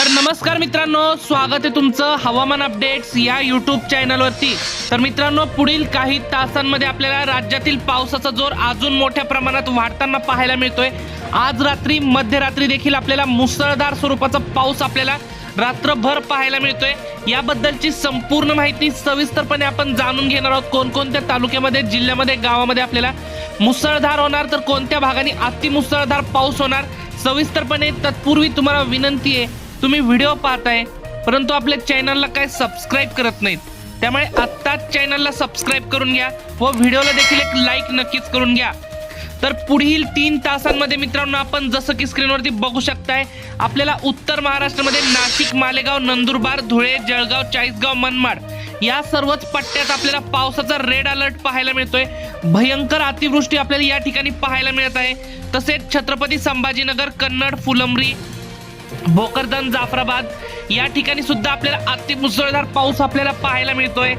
तर नमस्कार मित्रांनो, स्वागत आहे तुमचं हवामान अपडेट्स या यूट्यूब चॅनलवरती। तर मित्रांनो, पुढील काही तासांमध्ये आपल्याला राज्यातील पावसाचा जोर अजून मोठ्या प्रमाणात वाढताना पाहायला मिळतोय। आज रात्री मध्यरात्री देखील आपल्याला मुसळधार स्वरूपाचा पाऊस आपल्याला रात्रभर पाहायला मिळतोय। याबद्दलची संपूर्ण माहिती सविस्तरपणे आपण जाणून घेणार आहोत। कोणकोणत्या तालुक्यामध्ये, जिल्ह्यामध्ये, गावामध्ये आपल्याला मुसळधार होणार, तर कोणत्या भागांनी अतिमुसळधार पाऊस होणार सविस्तरपणे। तत्पूर्वी तुम्हाला विनंती आहे, तुम्ही व्हिडिओ पाहताय परंतु आपल्या चॅनलला काय सबस्क्राइब करत नाहीत, त्यामुळे आत्ताच चॅनलला सबस्क्राइब करून घ्या व व्हिडिओला देखील एक लाईक नक्कीच करून घ्या। तर पुढील 3 तासांमध्ये मित्रांनो, आपण जसं की स्क्रीनवरती बघू शकताय, आपल्याला उत्तर महाराष्ट्रामध्ये नाशिक, मालेगाव, नंदुरबार, धुळे, जळगाव, चाळीसगाव, मनमाड या सर्वच पट्ट्यात आपल्याला पावसाचा रेड अलर्ट पाहायला मिळतोय। भयंकर अतिवृष्टी आपल्याला या ठिकाणी पाहायला मिळत आहे। तसेच छत्रपती संभाजीनगर, कन्नड, फुलंब्री, भोकरदन, जाफराबाद या ठिकाणी सुद्धा आपल्याला अतिमुसळधार पाऊस आपल्याला पाहायला मिळतोय।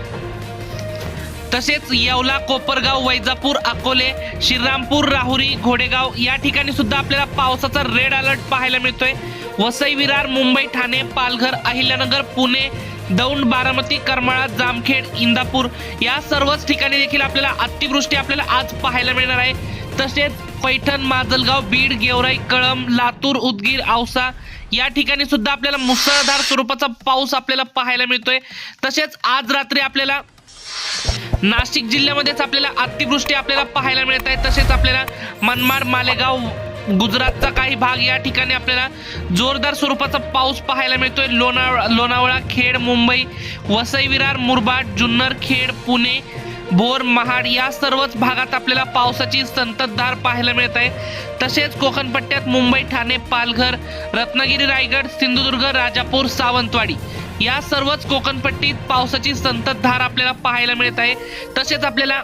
तसेच येवला, कोपरगाव, वैजापूर, अकोले, श्रीरामपूर, राहुरी, घोडेगाव या ठिकाणी सुद्धा आपल्याला पावसाचा रेड अलर्ट पाहायला मिळतोय। वसई, विरार, मुंबई, ठाणे, पालघर, अहिल्यानगर, पुणे, दौंड, बारामती, करमाळा, जामखेड, इंदापूर या सर्वच ठिकाणी देखील आपल्याला अतिवृष्टी आपल्याला आज पाहायला मिळणार आहे। तसेच पैठण, माजलगाव, बीड, गेवराई, कळंब, लातूर, उदगीर, औसा या ठिकाणी सुद्धा आपल्याला मुसळधार स्वरूपाचा पाऊस आपल्याला पाहायला मिळतोय। तसेच आज रात्री आपल्याला नाशिक जिल्ह्यामध्येच आपल्याला अतिवृष्टी आपल्याला पाहायला मिळत आहे। तसेच आपल्याला मनमाड, मालेगाव, गुजरातचा काही भाग या ठिकाणी आपल्याला जोरदार स्वरूपाचा पाऊस पाहायला मिळतोय। लोणावळा, खेड, मुंबई, वसई, विरार, मुरबाड, जुन्नर, खेड, पुणे, भोर, महाड या सर्वच भागात आपल्याला पावसाची संततधार पाहायला मिळत आहे। तसेच कोकण पट्ट्यात मुंबई, ठाणे, पालघर, रत्नागिरी, रायगड, सिंधुदुर्ग, राजापूर, सावंतवाडी या सर्वच कोकणपट्टीत पावसाची संततधार आपल्याला पाहायला मिळत आहे। तसेच आपल्याला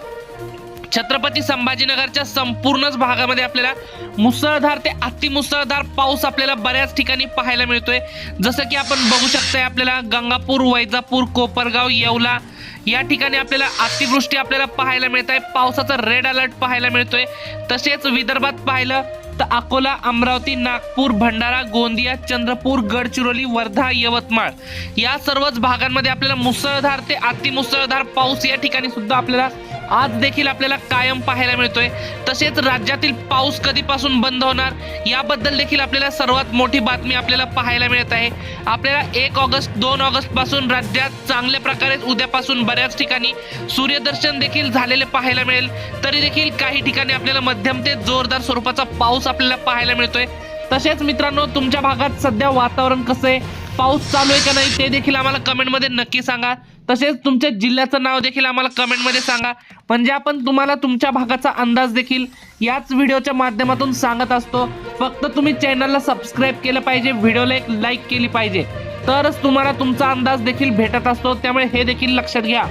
छत्रपती संभाजीनगरच्या संपूर्णच भागामध्ये आपल्याला मुसळधार ते अतिमुसळधार पाऊस आपल्याला बऱ्याच ठिकाणी पाहायला मिळतोय। जसं की आपण बघू शकताय, आपल्याला गंगापूर, वैजापूर, कोपरगाव, येवला या ठिकाणी आपल्याला अतिवृष्टी आपल्याला पाहायला मिळत आहे। पावसाचा रेड अलर्ट पाहायला मिळतोय। तसेच विदर्भात पाहिलं तर अकोला, अमरावती, नागपूर, भंडारा, गोंदिया, चंद्रपूर, गडचिरोली, वर्धा, यवतमाळ या सर्वच भागांमध्ये आपल्याला मुसळधार ते अतिमुसळधार पाऊस या ठिकाणी सुद्धा आपल्याला आज देखील आपल्याला कायम पाहायला मिळतोय। तसेच राज्यातील पाऊस कधीपासून बंद होणार याबद्दल देखील आपल्याला सर्वात मोठी बातमी आपल्याला पाहायला मिळत आहे। आपल्याला 1 ऑगस्ट 2 ऑगस्ट पासून राज्यात चांगल्या प्रकारे उद्यापासून बऱ्याच ठिकाणी सूर्यदर्शन देखील झालेले पाहायला मिळेल। तरी देखील काही ठिकाणी आपल्याला मध्यम ते जोरदार स्वरूपाचा पाऊस आपल्याला पाहायला मिळतोय। तसेच मित्रांनो, तुमच्या भागात सध्या वातावरण कसं आहे, पाऊस चालू आहे का नाही ते देखील आम्हाला कमेंटमध्ये नक्की सांगा। तसेच तुमच्या जिल्ह्याचं नाव देखील आम्हाला कमेंटमध्ये सांगा, म्हणजे आपण तुम्हाला तुमच्या भागाचा अंदाज देखील याच व्हिडिओच्या माध्यमातून सांगत असतो। फक्त तुम्ही चॅनलला सबस्क्राइब केलं पाहिजे, व्हिडिओला एक लाईक केली पाहिजे, तरच तुम्हाला तुमचा अंदाज देखील भेटत असतो, त्यामुळे हे देखील लक्षात घ्या।